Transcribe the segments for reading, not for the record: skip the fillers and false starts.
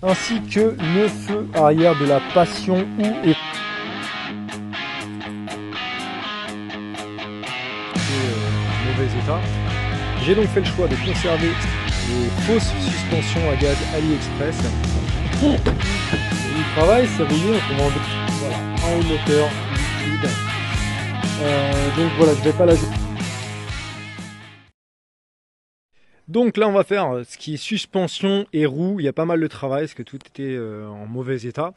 ainsi que le feu arrière de la Passion ou est mauvais état. J'ai donc fait le choix de conserver les fausses suspensions à gaz AliExpress. Le travail c'est rouillé, donc on va enlever voilà, un haut moteur liquide. Donc voilà, je vais pas l'ajouter. Donc là on va faire ce qui est suspension et roue. Il y a pas mal de travail parce que tout était en mauvais état.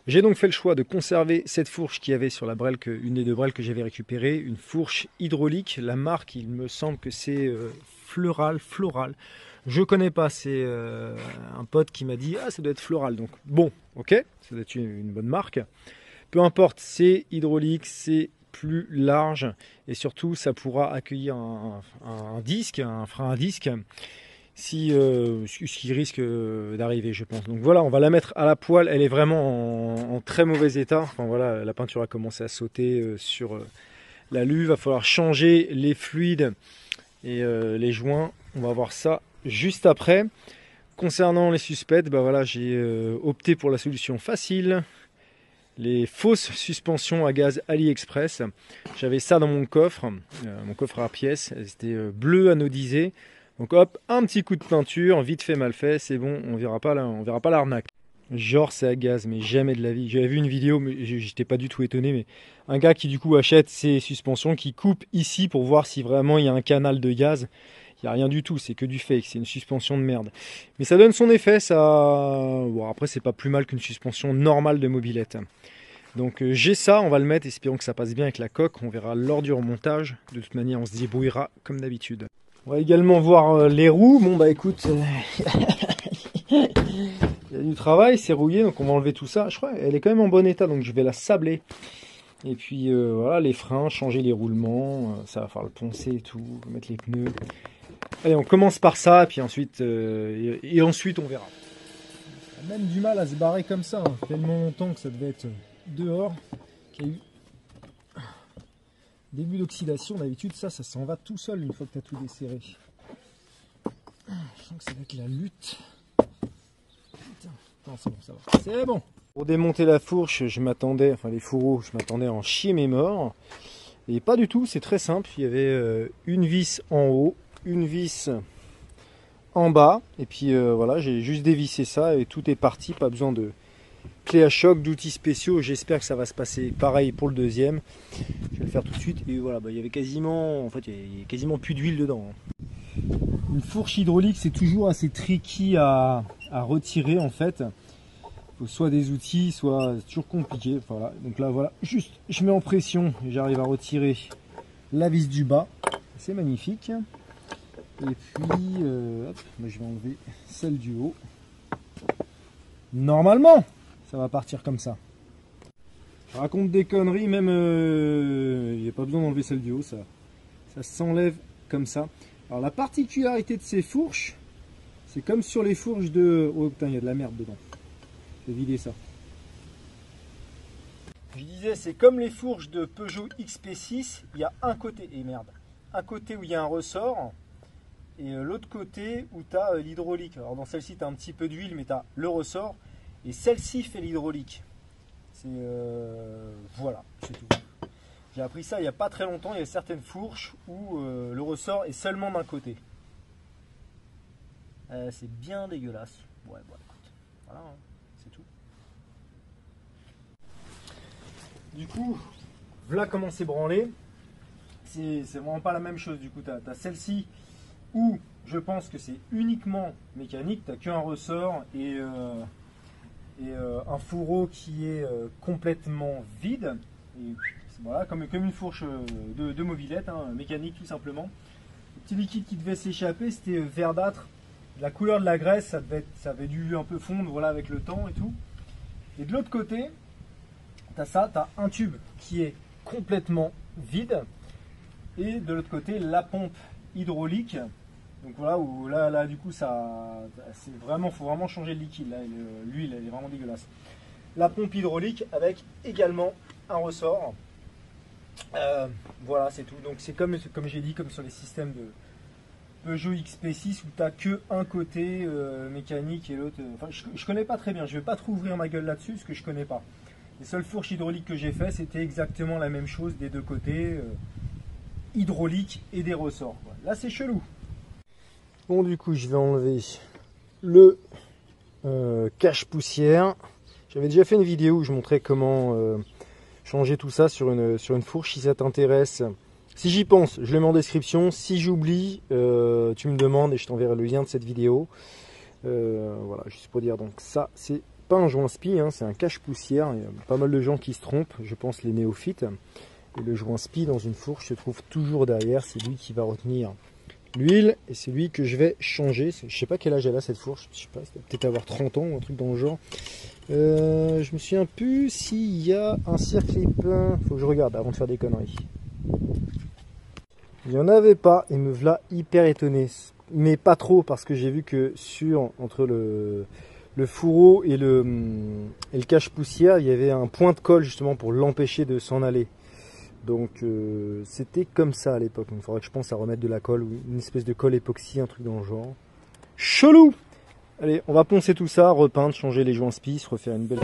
J'ai donc fait le choix de conserver cette fourche qu'il y avait sur la brelle, une des deux brelles que j'avais récupérée, une fourche hydraulique. La marque, il me semble que c'est Floral. Je connais pas, c'est un pote qui m'a dit ah ça doit être Floral. Donc bon, ok, ça doit être une bonne marque. Peu importe, c'est hydraulique, c'est plus large et surtout ça pourra accueillir un disque, un frein à disque. Ce qui risque d'arriver, je pense. Donc voilà, on va la mettre à la poêle. Elle est vraiment en très mauvais état. Enfin voilà, la peinture a commencé à sauter sur la luve. Il va falloir changer les fluides et les joints. On va voir ça juste après. Concernant les suspects, bah voilà, j'ai opté pour la solution facile. Les fausses suspensions à gaz AliExpress. J'avais ça dans mon coffre à pièces. C'était bleu anodisé. Donc hop, un petit coup de peinture, vite fait mal fait, c'est bon, on verra pas l'arnaque. Genre c'est à gaz, mais jamais de la vie. J'avais vu une vidéo, mais j'étais pas du tout étonné, mais un gars qui du coup achète ces suspensions, qui coupe ici pour voir si vraiment il y a un canal de gaz. Il n'y a rien du tout, c'est que du fake, c'est une suspension de merde. Mais ça donne son effet, ça. Bon, après c'est pas plus mal qu'une suspension normale de mobilette. Donc j'ai ça, on va le mettre, espérons que ça passe bien avec la coque, on verra lors du remontage. De toute manière on se débrouillera comme d'habitude. On va également voir les roues. Bon bah écoute, il y a du travail, c'est rouillé, donc on va enlever tout ça. Je crois qu'elle est quand même en bon état, donc je vais la sabler. Et puis voilà, les freins, changer les roulements, ça va falloir le poncer et tout, mettre les pneus. Allez, on commence par ça, puis ensuite, ensuite on verra. On a même du mal à se barrer comme ça, hein. Tellement longtemps que ça devait être dehors, qu'il y a eu début d'oxydation. D'habitude ça s'en va tout seul une fois que tu as tout desserré. Je sens que ça va être la lutte. Putain. Non, c'est bon, ça va. C'est bon. Pour démonter la fourche, je m'attendais, enfin les fourreaux, je m'attendais à en chier mes morts. Et pas du tout, c'est très simple. Il y avait une vis en haut, une vis en bas. Et puis voilà, j'ai juste dévissé ça et tout est parti. Pas besoin de clé à choc, d'outils spéciaux. J'espère que ça va se passer pareil pour le deuxième. Je vais le faire tout de suite. Et voilà, bah, il y avait quasiment, en fait, il y a quasiment plus d'huile dedans. Une fourche hydraulique, c'est toujours assez tricky à retirer en fait. Il faut soit des outils, soit c'est toujours compliqué. Voilà. Donc là, voilà, juste, je mets en pression et j'arrive à retirer la vis du bas. C'est magnifique. Et puis, hop, je vais enlever celle du haut. Normalement, ça va partir comme ça. Je raconte des conneries, même il n'y a pas besoin d'enlever celle du haut, ça s'enlève comme ça. Alors la particularité de ces fourches, c'est comme sur les fourches de... Oh putain, il y a de la merde dedans. Je vais vider ça. Je disais, c'est comme les fourches de Peugeot XP6, il y a un côté, et merde, un côté où il y a un ressort, et l'autre côté où tu as l'hydraulique. Alors dans celle-ci, tu as un petit peu d'huile, mais tu as le ressort, et celle-ci fait l'hydraulique. C'est voilà, c'est tout. J'ai appris ça il n'y a pas très longtemps. Il y a certaines fourches où le ressort est seulement d'un côté. C'est bien dégueulasse. Ouais, bon, écoute, voilà, hein, c'est tout. Du coup, voilà comment c'est branlé. C'est vraiment pas la même chose. Du coup, tu as celle-ci où je pense que c'est uniquement mécanique. Tu n'as qu'un ressort et un fourreau qui est complètement vide. Et voilà, comme une fourche de mobilette, hein, mécanique tout simplement. Le petit liquide qui devait s'échapper, c'était verdâtre. La couleur de la graisse, ça avait dû un peu fondre voilà, avec le temps et tout. Et de l'autre côté, tu as ça, tu as un tube qui est complètement vide. Et de l'autre côté, la pompe hydraulique. Donc voilà, où là du coup, c'est vraiment, faut vraiment changer le liquide. L'huile, elle est vraiment dégueulasse. La pompe hydraulique avec également un ressort. Voilà, c'est tout. Donc c'est comme j'ai dit, comme sur les systèmes Peugeot XP6 où tu n'as que un côté mécanique et l'autre... Enfin, je connais pas très bien, je vais pas trop ouvrir ma gueule là-dessus parce que je connais pas. Les seules fourches hydrauliques que j'ai fait, c'était exactement la même chose des deux côtés, hydraulique et des ressorts, quoi. Là, c'est chelou. Bon, du coup, je vais enlever le cache-poussière. J'avais déjà fait une vidéo où je montrais comment changer tout ça sur une fourche. Si ça t'intéresse, si j'y pense, je le mets en description. Si j'oublie, tu me demandes et je t'enverrai le lien de cette vidéo. Voilà, juste pour dire, donc ça, c'est pas un joint spi, hein, c'est un cache-poussière. Il y a pas mal de gens qui se trompent, je pense les néophytes. Et le joint spi dans une fourche se trouve toujours derrière. C'est lui qui va retenir l'huile et c'est lui que je vais changer. Je sais pas quel âge elle a cette fourche, je sais pas, peut-être avoir 30 ans ou un truc dans le genre. Je me souviens plus s'il y a un circuit plein. Faut que je regarde avant de faire des conneries. Il n'y en avait pas et me voilà hyper étonné. Mais pas trop parce que j'ai vu que entre le fourreau et le cache-poussière, il y avait un point de colle justement pour l'empêcher de s'en aller. Donc c'était comme ça à l'époque. Il faudrait que je pense à remettre de la colle ou une espèce de colle époxy, un truc dans le genre. Chelou! Allez, on va poncer tout ça, repeindre, changer les joints spi, se refaire une belle...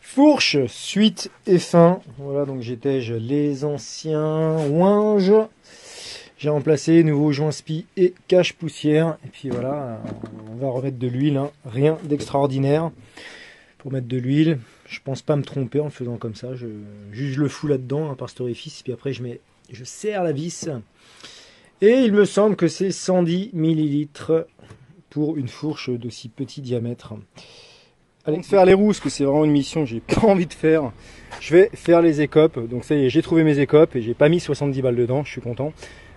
Fourche, suite et fin. Voilà, donc j'étège les anciens ouinges. J'ai remplacé nouveau joint spi et cache-poussière. Et puis voilà, on va remettre de l'huile, hein. Rien d'extraordinaire. Pour mettre de l'huile, je pense pas me tromper en le faisant comme ça. Je le fous là-dedans, par cet orifice. Puis après, je serre la vis. Et il me semble que c'est 110 ml pour une fourche d'aussi petit diamètre. Allez, faire les roues, parce que c'est vraiment une mission que j'ai pas envie de faire. Je vais faire les écopes. Donc ça y est, j'ai trouvé mes écopes et j'ai pas mis 70 balles dedans, je suis content.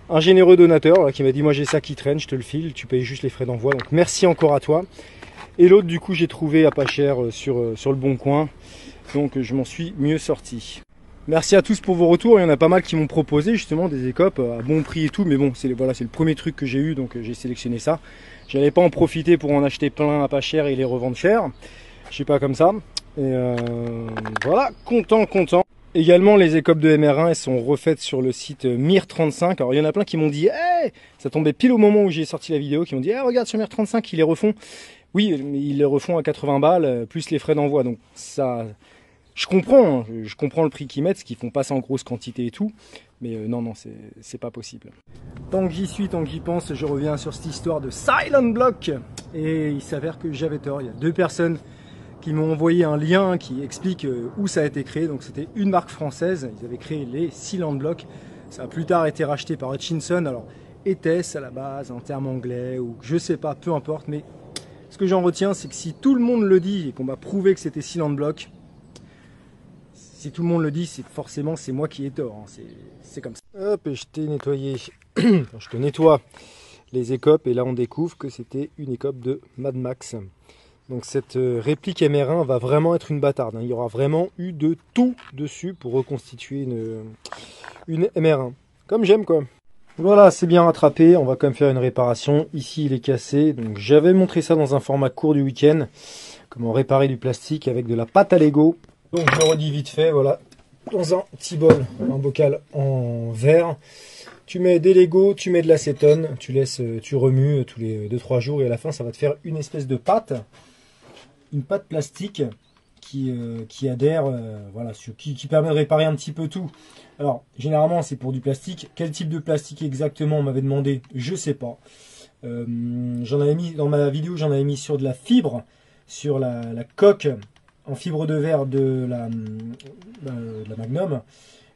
Un généreux donateur là, qui m'a dit moi j'ai ça qui traîne, je te le file, tu payes juste les frais d'envoi. Donc merci encore à toi. Et l'autre du coup j'ai trouvé à pas cher sur le bon coin. Donc je m'en suis mieux sorti. Merci à tous pour vos retours. Il y en a pas mal qui m'ont proposé justement des écopes à bon prix et tout. Mais bon, c'est le premier truc que j'ai eu, donc j'ai sélectionné ça. J'allais pas en profiter pour en acheter plein à pas cher et les revendre cher. Je suis pas comme ça. Et voilà, content. Également, les écopes de MR1, elles sont refaites sur le site Mir35. Alors, il y en a plein qui m'ont dit, hey, ça tombait pile au moment où j'ai sorti la vidéo, qui m'ont dit, hey, regarde sur Mir35, ils les refont. Oui, mais ils les refont à 80 balles, plus les frais d'envoi. Donc, ça, je comprends, je comprends le prix qu'ils mettent, parce qu'ils font pas ça en grosse quantité et tout. Mais non, c'est pas possible. Tant que j'y suis, tant que j'y pense, je reviens sur cette histoire de Silent Block. Et il s'avère que j'avais tort. Il y a deux personnes qui m'ont envoyé un lien qui explique où ça a été créé. Donc c'était une marque française, ils avaient créé les Silent Block. Ça a plus tard été racheté par Hutchinson. Alors était-ce à la base un terme anglais ou je sais pas, peu importe. Mais ce que j'en retiens, c'est que si tout le monde le dit et qu'on m'a prouvé que c'était Silent Block, si tout le monde le dit, c'est forcément c'est moi qui ai tort, hein. C'est comme ça. Hop, et je t'ai nettoyé, je te nettoie les écopes et là on découvre que c'était une écope de Mad Max. Donc cette réplique MR1 va vraiment être une bâtarde, hein. Il y aura vraiment eu de tout dessus pour reconstituer une MR1. Comme j'aime quoi. Voilà, c'est bien rattrapé, on va quand même faire une réparation. Ici il est cassé, donc j'avais montré ça dans un format court du week-end. Comment réparer du plastique avec de la pâte à Lego. Donc je le redis vite fait, voilà. Dans un petit bol, un bocal en verre. Tu mets des Lego, tu mets de l'acétone, tu remues tous les 2-3 jours et à la fin ça va te faire une espèce de pâte. Une pâte plastique qui adhère, voilà, qui permet de réparer un petit peu tout. Alors, généralement, c'est pour du plastique. Quel type de plastique exactement, on m'avait demandé, je sais pas. J'en avais mis, dans ma vidéo, j'en avais mis sur de la fibre, sur la coque en fibre de verre de la Magnum.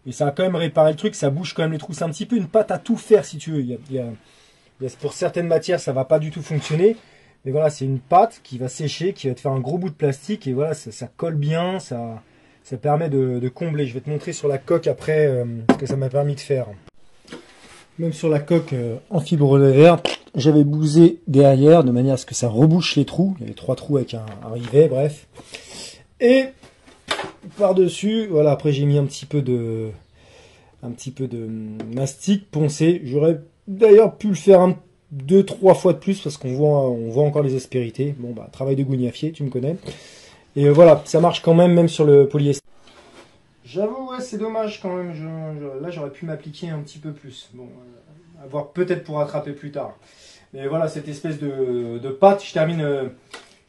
Et ça a quand même réparé le truc, ça bouge quand même les trous. C'est un petit peu une pâte à tout faire, si tu veux. Pour certaines matières, ça va pas du tout fonctionner. Mais voilà, c'est une pâte qui va sécher, qui va te faire un gros bout de plastique. Et voilà, ça colle bien, ça permet de combler. Je vais te montrer sur la coque après ce que ça m'a permis de faire. Même sur la coque en fibre de verre, j'avais bousé derrière de manière à ce que ça rebouche les trous. Il y avait 3 trous avec un rivet, bref. Et par-dessus, voilà, après j'ai mis un petit peu un petit peu de mastic poncé. J'aurais d'ailleurs pu le faire 2-3 fois de plus parce qu'on voit encore les aspérités. Bon bah travail de gougnafier, tu me connais. Et voilà, ça marche quand même sur le polyester. J'avoue, ouais, c'est dommage quand même. Là, j'aurais pu m'appliquer un petit peu plus. Bon, à voir peut-être pour rattraper plus tard. Mais voilà, cette espèce de pâte, je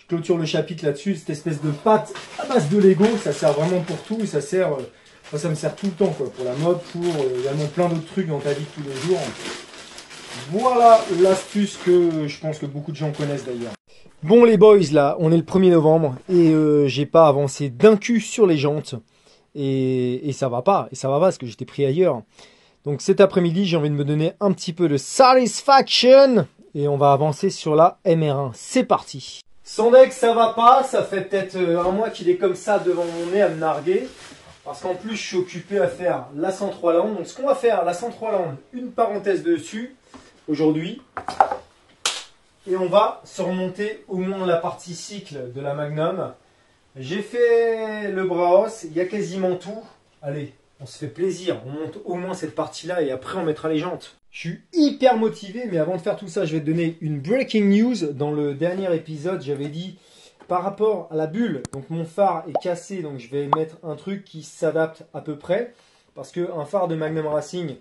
clôture le chapitre là-dessus. Cette espèce de pâte à base de Lego, ça sert vraiment pour tout. Et ça sert, moi, ça me sert tout le temps, quoi. Pour la mode, pour également plein d'autres trucs dans ta vie de tous les jours. Voilà l'astuce que je pense que beaucoup de gens connaissent d'ailleurs. Bon les boys, là, on est le 1er novembre et j'ai pas avancé d'un cul sur les jantes. Et ça va pas, parce que j'étais pris ailleurs. Donc cet après-midi, j'ai envie de me donner un petit peu de satisfaction. Et on va avancer sur la MR1. C'est parti. Son deck, ça va pas, ça fait peut-être un mois qu'il est comme ça devant mon nez à me narguer. Parce qu'en plus, je suis occupé à faire la 103 Land. Donc ce qu'on va faire, la 103 Land, une parenthèse dessus, aujourd'hui. Et on va se remonter au moins la partie cycle de la Magnum. J'ai fait le Braos, il y a quasiment tout. Allez, on se fait plaisir, on monte au moins cette partie-là et après on mettra les jantes. Je suis hyper motivé, mais avant de faire tout ça, je vais te donner une breaking news. Dans le dernier épisode, j'avais dit par rapport à la bulle, donc mon phare est cassé, donc je vais mettre un truc qui s'adapte à peu près. Parce qu'un phare de Magnum Racing,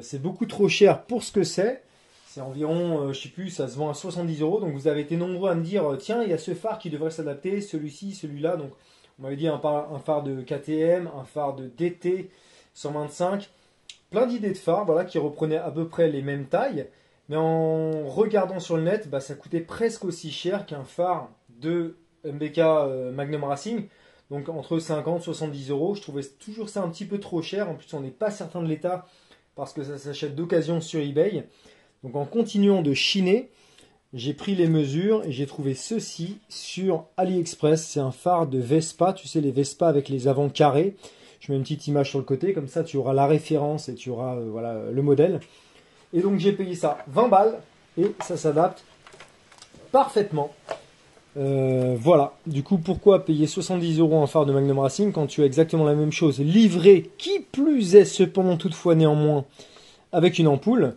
c'est beaucoup trop cher pour ce que c'est. C'est environ, je sais plus, ça se vend à 70 €. Donc vous avez été nombreux à me dire, tiens, il y a ce phare qui devrait s'adapter, celui-ci, celui-là. Donc on m'avait dit un phare de KTM, un phare de DT 125. Plein d'idées de phares, voilà, qui reprenaient à peu près les mêmes tailles. Mais en regardant sur le net, bah, ça coûtait presque aussi cher qu'un phare de MBK Magnum Racing. Donc entre 50 et 70 €. Je trouvais toujours ça un petit peu trop cher. En plus, on n'est pas certain de l'état parce que ça s'achète d'occasion sur eBay. Donc en continuant de chiner, j'ai pris les mesures et j'ai trouvé ceci sur AliExpress. C'est un phare de Vespa, tu sais les Vespa avec les avants carrés. Je mets une petite image sur le côté, comme ça tu auras la référence et tu auras voilà, le modèle. Et donc j'ai payé ça 20 balles et ça s'adapte parfaitement. Voilà, du coup pourquoi payer 70 € un phare de Magnum Racing quand tu as exactement la même chose livré, qui plus est cependant toutefois néanmoins avec une ampoule.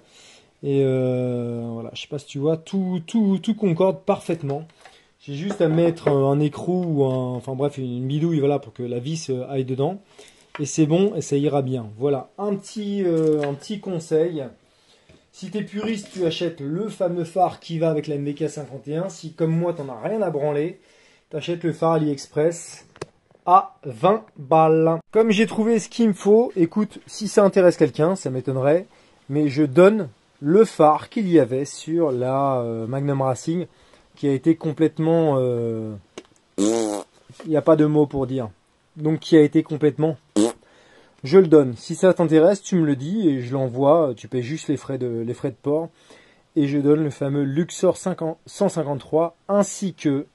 Et voilà, je sais pas si tu vois, tout concorde parfaitement. J'ai juste à mettre un écrou ou enfin bref, une bidouille, voilà, pour que la vis aille dedans. Et c'est bon, et ça ira bien. Voilà, un petit conseil. Si tu es puriste, tu achètes le fameux phare qui va avec la MBK 51. Si comme moi, tu n'en as rien à branler, tu achètes le phare AliExpress à 20 balles. Comme j'ai trouvé ce qu'il me faut, écoute, si ça intéresse quelqu'un, ça m'étonnerait, mais je donne le phare qu'il y avait sur la Magnum Racing qui a été complètement... il n'y a pas de mots pour dire. Donc qui a été complètement... Je le donne. Si ça t'intéresse, tu me le dis et je l'envoie. Tu payes juste les frais de port. Et je donne le fameux Luxor 153 ainsi que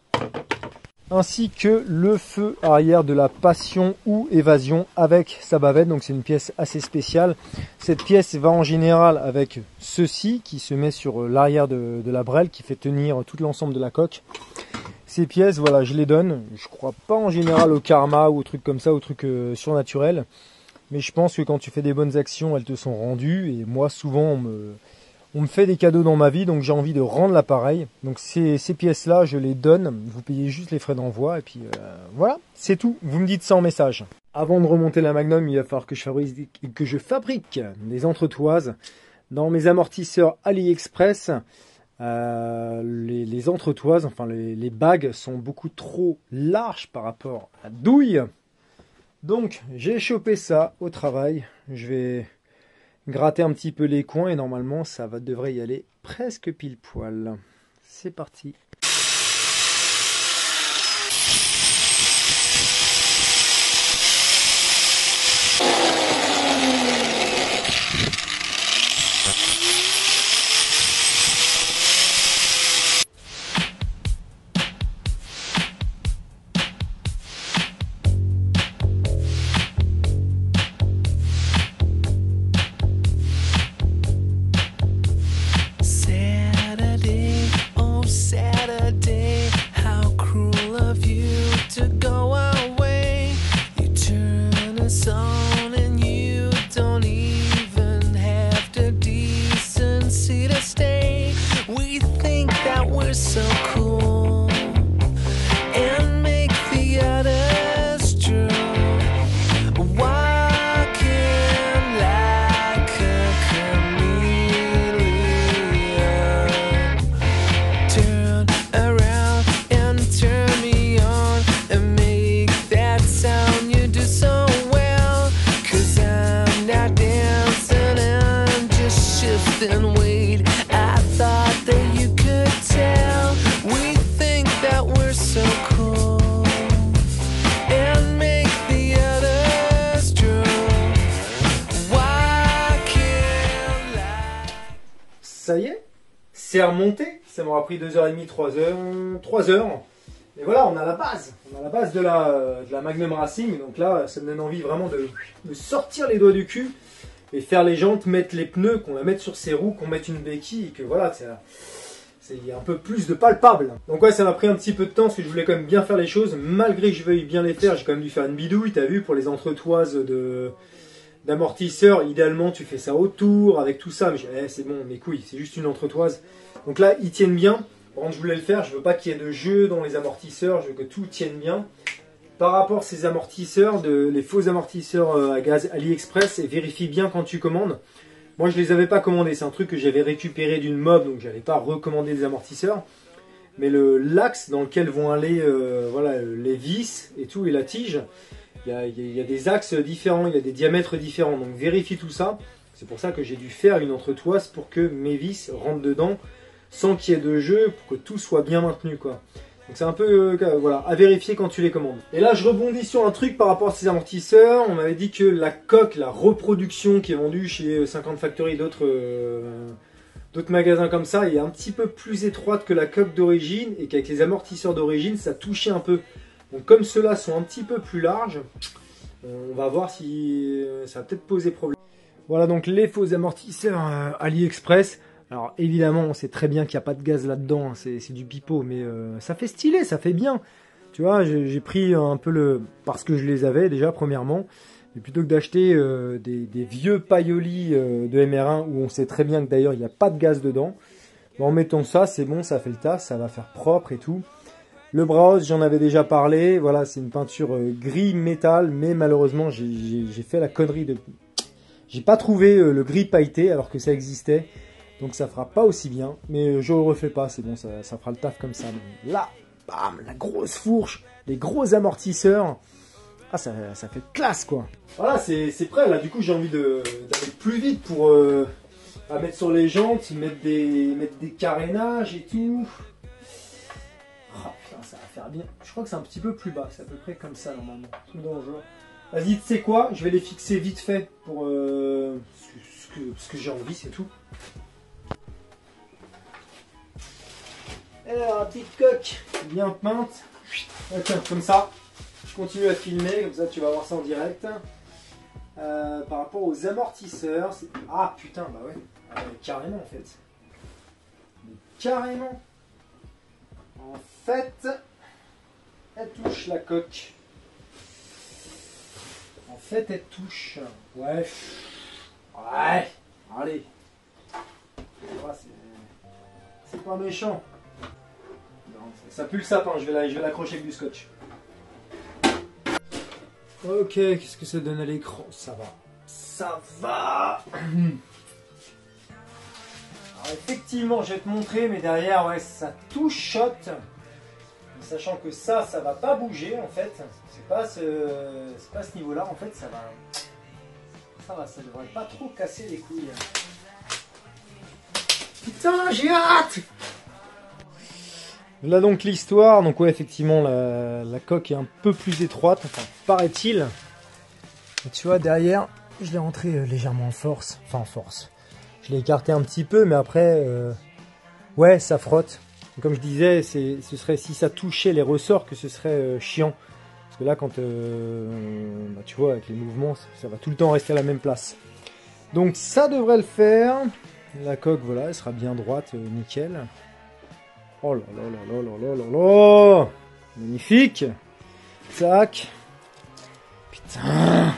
le feu arrière de la Passion ou Évasion avec sa bavette. Donc c'est une pièce assez spéciale. Cette pièce va en général avec ceci qui se met sur l'arrière de la brelle qui fait tenir tout l'ensemble de la coque. Ces pièces, voilà, je les donne. Je crois pas en général au karma ou au truc comme ça, au truc surnaturel. Mais je pense que quand tu fais des bonnes actions, elles te sont rendues. Et moi, souvent, on me fait des cadeaux dans ma vie, donc j'ai envie de rendre l'appareil. Donc ces pièces-là, je les donne. Vous payez juste les frais d'envoi. Et puis voilà, c'est tout. Vous me dites ça en message. Avant de remonter la Magnum, il va falloir que je fabrique des entretoises. Dans mes amortisseurs AliExpress, les entretoises, enfin les bagues sont beaucoup trop larges par rapport à la douille. Donc j'ai chopé ça au travail. Je vais gratter un petit peu les coins et normalement ça devrait y aller presque pile poil. C'est parti. that we're so cool and make the others drool. Walking like a chameleon. Turn around and turn me on and make that sound you do so well. 'Cause I'm not dancing, I'm just shifting weight. I thought that you could tell. We think that we're so cool and make the others drool. Walking like... Ça y est, c'est remonté. Ça m'aura pris 2h30, 3 heures. Et voilà, on a la base. On a la base de la Magnum Racing. Donc là, ça me donne envie vraiment de sortir les doigts du cul et faire les jantes, mettre les pneus, qu'on la mette sur ses roues, qu'on mette une béquille et que voilà, il y a un peu plus de palpable. Donc ouais, ça m'a pris un petit peu de temps parce que je voulais quand même bien faire les choses. Malgré que je veuille bien les faire, j'ai quand même dû faire une bidouille, t'as vu, pour les entretoises d'amortisseurs. Idéalement, tu fais ça autour avec tout ça. Mais c'est bon, mes couilles, c'est juste une entretoise. Donc là, ils tiennent bien. Par contre, je voulais le faire, je veux pas qu'il y ait de jeu dans les amortisseurs, je veux que tout tienne bien. Par rapport à ces amortisseurs, les faux amortisseurs à gaz AliExpress, et vérifie bien quand tu commandes. Moi, je les avais pas commandés, c'est un truc que j'avais récupéré d'une mob, donc j'avais pas recommandé des amortisseurs. Mais l'axe dans lequel vont aller voilà, les vis et tout, et la tige, il y a des axes différents, il y a des diamètres différents, donc vérifie tout ça. C'est pour ça que j'ai dû faire une entretoise pour que mes vis rentrent dedans sans qu'il y ait de jeu, pour que tout soit bien maintenu, quoi. Donc c'est un peu voilà, à vérifier quand tu les commandes. Et là je rebondis sur un truc par rapport à ces amortisseurs. On m'avait dit que la coque, la reproduction qui est vendue chez 50 Factory et d'autres magasins comme ça est un petit peu plus étroite que la coque d'origine et qu'avec les amortisseurs d'origine ça touchait un peu. Donc comme ceux-là sont un petit peu plus larges, on va voir si ça va peut-être poser problème. Voilà donc les faux amortisseurs AliExpress. Alors évidemment on sait très bien qu'il n'y a pas de gaz là-dedans, hein, c'est du pipeau, mais ça fait stylé, ça fait bien. Tu vois, j'ai pris un peu parce que je les avais déjà premièrement, et plutôt que d'acheter des vieux paillolis de MR1 où on sait très bien que d'ailleurs il n'y a pas de gaz dedans, en mettant ça c'est bon, ça fait le taf, ça va faire propre et tout. Le Browse, j'en avais déjà parlé, voilà, c'est une peinture gris métal, mais malheureusement j'ai fait la connerie de... J'ai pas trouvé le gris pailleté alors que ça existait. Donc ça fera pas aussi bien, mais je le refais pas, c'est bon, ça fera le taf comme ça. Mais là, bam, la grosse fourche, les gros amortisseurs, ah ça fait classe quoi. Voilà, c'est prêt là, du coup j'ai envie d'aller plus vite pour mettre sur les jantes, mettre des carénages et tout. Oh putain, ça va faire bien. Je crois que c'est un petit peu plus bas, c'est à peu près comme ça normalement. Tout dangereux. Vas-y, tu sais quoi, je vais les fixer vite fait pour ce que j'ai envie, c'est tout. Alors, la petite coque bien peinte. Ok, comme ça, je continue à filmer, comme ça tu vas voir ça en direct. Par rapport aux amortisseurs, ah putain, bah ouais, carrément en fait. Mais carrément. En fait, elle touche la coque. En fait, elle touche. Ouais. Ouais. Allez. C'est pas méchant. Ça pue le sapin, je vais l'accrocher avec du scotch. Ok, qu'est-ce que ça donne à l'écran? Ça va. Ça va. Alors effectivement, je vais te montrer, mais derrière, ouais, ça touchote. Sachant que ça va pas bouger en fait. C'est pas ce niveau-là, en fait, ça devrait pas trop casser les couilles. Putain, j'ai hâte! Là donc l'histoire, donc ouais effectivement la coque est un peu plus étroite, enfin paraît-il. Et tu vois derrière, je l'ai rentré légèrement en force, enfin en force. Je l'ai écarté un petit peu, mais après, ouais ça frotte. Et comme je disais, ce serait si ça touchait les ressorts que ce serait chiant. Parce que là quand, bah, tu vois avec les mouvements, ça va tout le temps rester à la même place. Donc ça devrait le faire. La coque voilà, elle sera bien droite, nickel. Oh là là là là là là là. Magnifique. Tac. Putain.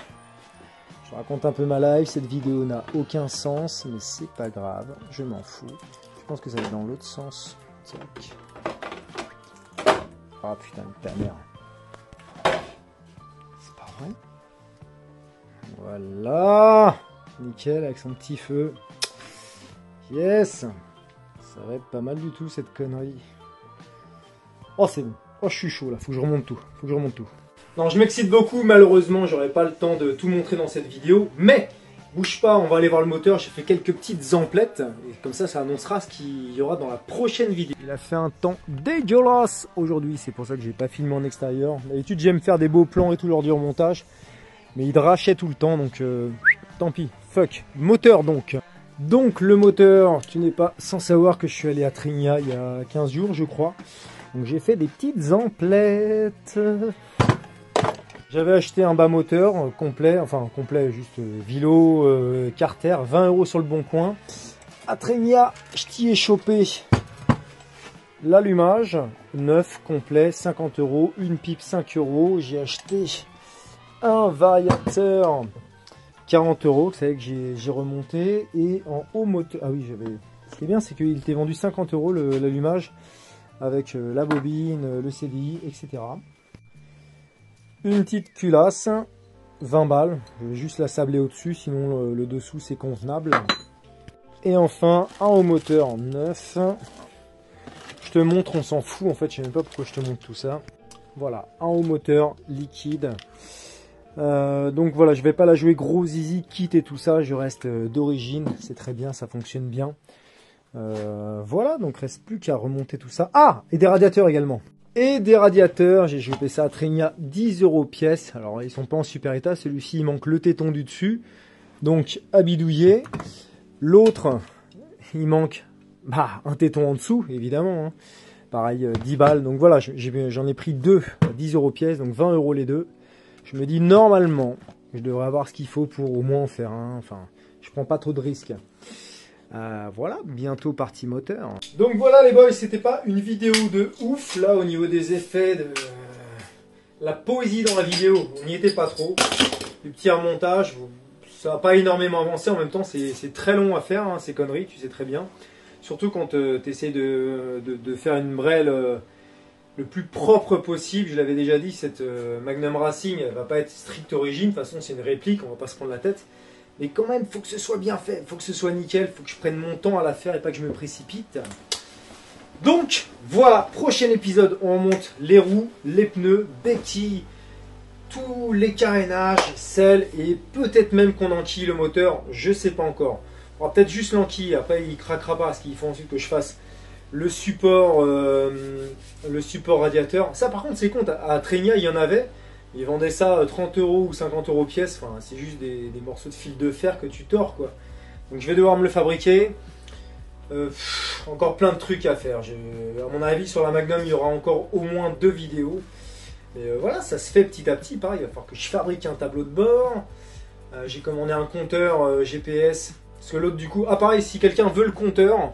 Je raconte un peu ma life. Cette vidéo n'a aucun sens. Mais c'est pas grave. Je m'en fous. Je pense que ça va dans l'autre sens. Tac. Ah putain, ta mère. C'est pas vrai. Voilà. Nickel, avec son petit feu. Yes. Ça va être pas mal du tout cette connerie. Oh c'est bon. Oh je suis chaud là, faut que je remonte tout. Non, je m'excite beaucoup, malheureusement j'aurai pas le temps de tout montrer dans cette vidéo. Mais, bouge pas, on va aller voir le moteur. J'ai fait quelques petites emplettes. Et comme ça annoncera ce qu'il y aura dans la prochaine vidéo. Il a fait un temps dégueulasse aujourd'hui, c'est pour ça que j'ai pas filmé en extérieur. D'habitude j'aime faire des beaux plans et tout lors du remontage. Mais il drachait tout le temps, donc tant pis, fuck. Moteur donc. Donc le moteur, tu n'es pas sans savoir que je suis allé à Trigna il y a 15 jours je crois. Donc j'ai fait des petites emplettes. J'avais acheté un bas moteur complet, enfin complet juste Vilo, Carter, 20 € sur le bon coin. À Trigna, je t'y ai chopé l'allumage, neuf, complet, 50 €, une pipe 5 €. J'ai acheté un variateur 40 €, vous savez que j'ai remonté, et en haut moteur, ah oui j'avais, ce qui est bien c'est qu'il était vendu 50 € l'allumage, avec la bobine, le CDI, etc. Une petite culasse, 20 balles, je vais juste la sabler au-dessus, sinon le dessous c'est convenable. Et enfin un haut moteur neuf. Je te montre, on s'en fout en fait, je sais même pas pourquoi je te montre tout ça. Voilà, un haut moteur liquide. Donc voilà, je vais pas la jouer gros zizi, kit et tout ça, je reste d'origine, c'est très bien, ça fonctionne bien. Voilà, donc reste plus qu'à remonter tout ça. Ah, et des radiateurs également. Et des radiateurs, j'ai chopé ça à Trigna, 10 € pièce. Alors ils sont pas en super état, celui-ci il manque le téton du dessus, donc à bidouiller. L'autre, il manque un téton en dessous, évidemment. Hein. Pareil, 10 balles, donc voilà, j'en ai pris deux à 10 € pièce, donc 20 € les deux. Je me dis normalement, je devrais avoir ce qu'il faut pour au moins en faire un. Enfin, je prends pas trop de risques. Voilà, bientôt partie moteur. Donc voilà les boys, c'était pas une vidéo de ouf. Là, au niveau des effets, de la poésie dans la vidéo, on n'y était pas trop. Du petit remontage, ça n'a pas énormément avancé. En même temps, c'est très long à faire, hein, ces conneries, tu sais très bien. Surtout quand tu essaies de faire une brelle le plus propre possible. Je l'avais déjà dit, cette Magnum Racing, elle va pas être stricte origine. De toute façon, c'est une réplique, on va pas se prendre la tête. Mais quand même, faut que ce soit bien fait, faut que ce soit nickel, faut que je prenne mon temps à la faire et pas que je me précipite. Donc, voilà, prochain épisode, on monte les roues, les pneus, béquilles, tous les carénages, selles et peut-être même qu'on enquille le moteur, je sais pas encore. On va peut-être juste l'enquiller, après il craquera pas, parce qu'il faut ensuite que je fasse le support radiateur. Ça par contre c'est con, à Trigna il y en avait. Ils vendaient ça 30 € ou 50 € pièce. Enfin, c'est juste des morceaux de fil de fer que tu tords, quoi. Donc je vais devoir me le fabriquer. Encore plein de trucs à faire. À mon avis, sur la Magnum, il y aura encore au moins 2 vidéos. Mais voilà, ça se fait petit à petit. Pareil, il va falloir que je fabrique un tableau de bord. J'ai commandé un compteur GPS. Parce que l'autre, du coup... Ah pareil, si quelqu'un veut le compteur,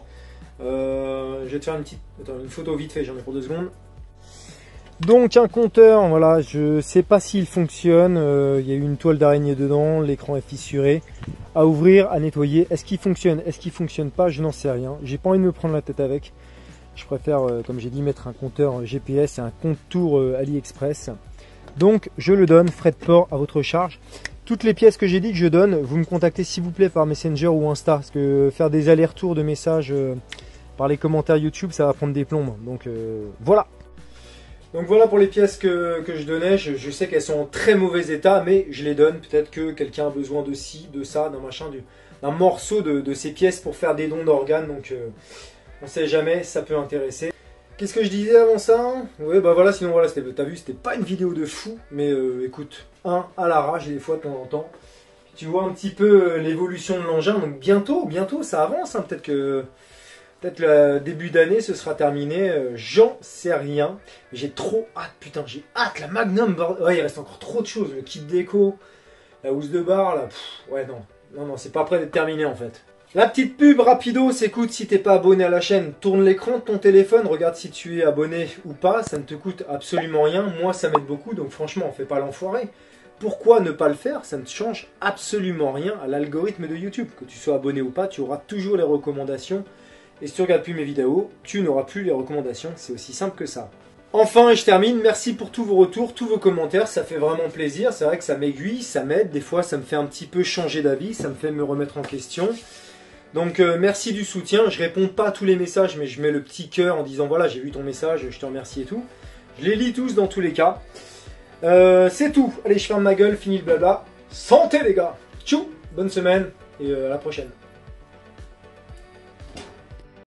je vais te faire une photo vite fait, j'en ai pour 2 secondes. Donc un compteur, voilà, je sais pas s'il fonctionne, il y a eu une toile d'araignée dedans, l'écran est fissuré, à ouvrir, à nettoyer. Est-ce qu'il fonctionne? Est-ce qu'il fonctionne pas? Je n'en sais rien, j'ai pas envie de me prendre la tête avec. Je préfère, comme j'ai dit, mettre un compteur GPS et un compte tour AliExpress. Donc je le donne, frais de port à votre charge. Toutes les pièces que j'ai dit que je donne, vous me contactez s'il vous plaît par Messenger ou Insta, parce que faire des allers-retours de messages par les commentaires YouTube, ça va prendre des plombes. Donc voilà. Donc voilà pour les pièces que je donnais. Je sais qu'elles sont en très mauvais état, mais je les donne. Peut-être que quelqu'un a besoin de ci, de ça, d'un machin, d'un morceau de ces pièces pour faire des dons d'organes. Donc on sait jamais, ça peut intéresser. Qu'est-ce que je disais avant ça? Ouais, bah voilà, sinon voilà, t'as vu, c'était pas une vidéo de fou, mais écoute, à l'arrache des fois de temps en temps. Tu vois un petit peu l'évolution de l'engin, donc bientôt, ça avance, hein, peut-être le début d'année ce sera terminé, j'en sais rien. J'ai trop hâte, putain, j'ai hâte, la Magnum, ouais, il reste encore trop de choses, le kit déco, la housse de barre, là, ouais, non, c'est pas prêt d'être terminé en fait. La petite pub rapido, écoute, si t'es pas abonné à la chaîne, tourne l'écran de ton téléphone, regarde si tu es abonné ou pas, ça ne te coûte absolument rien, moi ça m'aide beaucoup, donc franchement, fais pas l'enfoiré. Pourquoi ne pas le faire? Ça ne change absolument rien à l'algorithme de YouTube. Que tu sois abonné ou pas, tu auras toujours les recommandations Et si tu regardes plus mes vidéos, tu n'auras plus les recommandations. C'est aussi simple que ça. Enfin, et je termine, merci pour tous vos retours, tous vos commentaires, ça fait vraiment plaisir. C'est vrai que ça m'aiguille, ça m'aide. Des fois, ça me fait un petit peu changer d'avis, ça me fait me remettre en question. Donc merci du soutien, je réponds pas à tous les messages, mais je mets le petit cœur en disant voilà, j'ai vu ton message, je te remercie et tout. Je les lis tous dans tous les cas. C'est tout, allez, je ferme ma gueule, fini le blabla. Santé les gars, tchou, bonne semaine et à la prochaine.